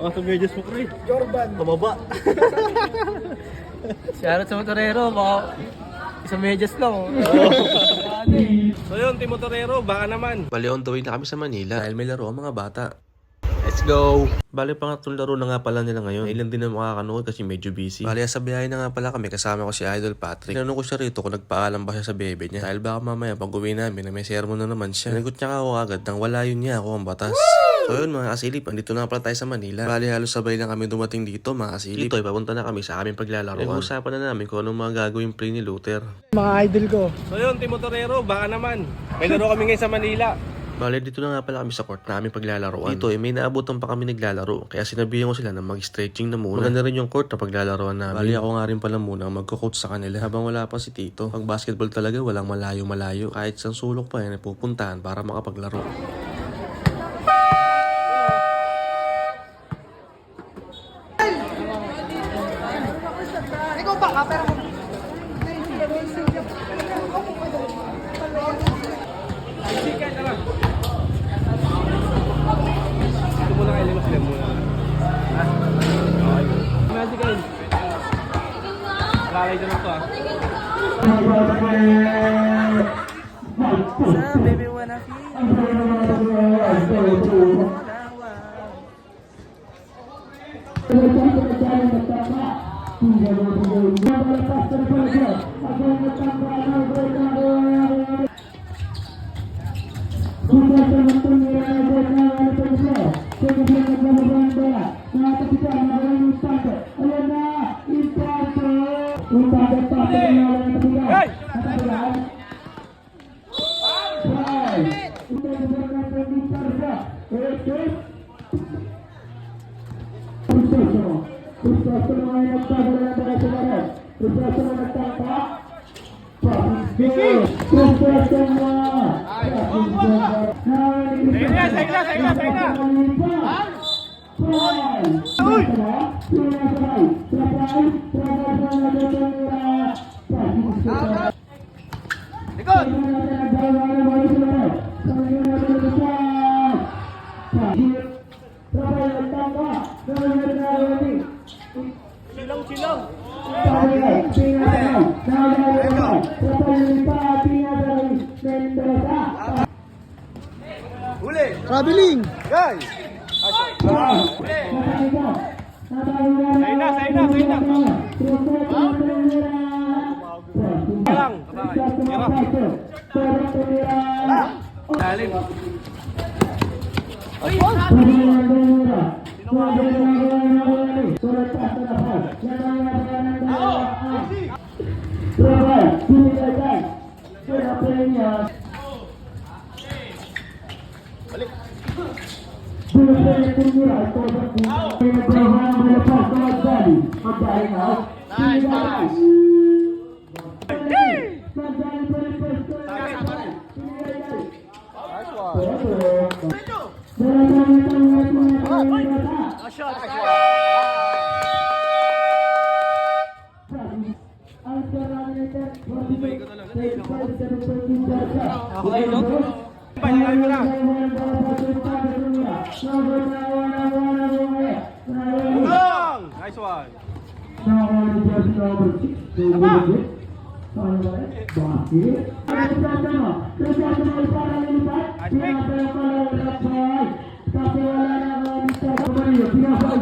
Oh, sa medyas mo, pre. Jordan. Pababa. Shoutout sa motorero, baka isang medyas lang. So yun, Team Motorero, baka naman. Bali on the way na kami sa Manila dahil may laro ang mga bata. Let's go! Bali pangatlong laro na nga pala nila ngayon. Ilan din na makakanood kasi medyo busy. Bali sa biyahe na nga pala kami, kasama ko si Idol Patrick. Tinanong ko siya rito kung nagpaalam ba siya sa bebe niya. Dahil baka mamaya pag uwi namin na may sermon na naman siya. Sinagot niya ako agad nang wala yun niya ako ang batas. So yun mga kasilip, andito na pala tayo sa Manila. Bali halos sabay lang kami dumating dito mga kasilip. Dito ay papunta na kami sa aming paglalaroan. Nag-usapan na namin kung anong mga gagawin pre ni Luther. Mga idol ko. So yun, Team Motorero, baka naman. May laro kami ngayon sa Manila. Bale, dito na nga pala kami sa court na aming paglalaroan. Dito may naabutan pa kami naglalaro. Kaya sinabihan ko sila na mag-stretching na muna. Maganda rin yung court na paglalaroan namin. Bali, ako nga rin pala muna magko-coach sa kanila. Habang wala pa si Tito. Pag basketball talaga, walang malayo-malayo. Kahit isang sulok pa yan, pupuntahan para makapaglaro. Ikaw ba ka? Pero Ito muna kayo, sila muna. Ha? Okay. Magic kayo. Lalay na lang to ah. Sa baby wanna traveling. Guys! Lalim. Nice one.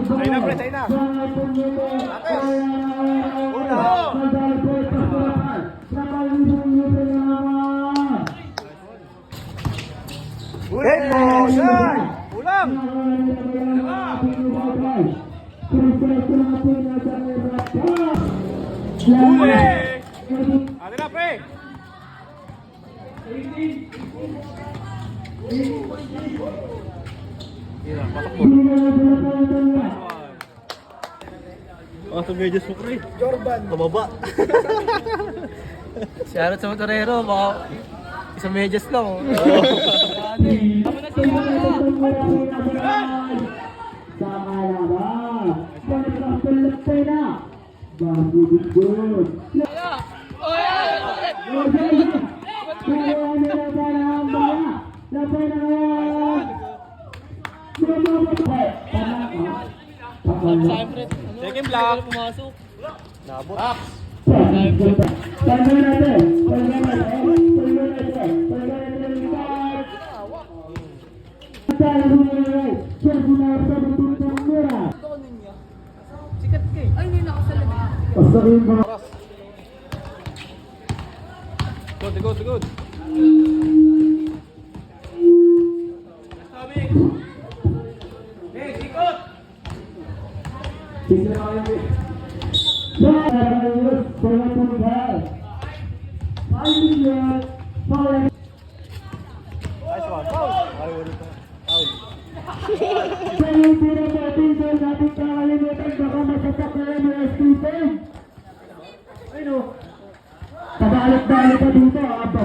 Ayun na, press, ayun na. Ulit mo, shine! Ulang! Ulit! Ate na, pre! Oh, sa medyas mo, pre. Jordan. Pababa. Shoutout sa motorero, baka isang medyas lang. Second block. Pumasok. Good, good.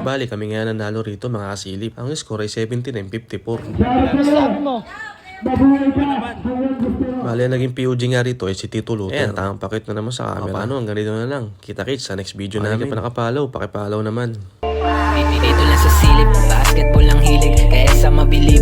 Bali, kami nga nanalo rito mga kasilip. Ang score ay 79-54. Bali, ang naging POG nga rito ay si Tito Luther. Ayan, tamang pakit na naman sa camera. Paano, hanggang dito na lang. Kita-kits sa next video namin. Hindi pa nakapalaw, pakipalaw naman. Dito lang sa silip, basketball ang hilig. Kaya sa mabilis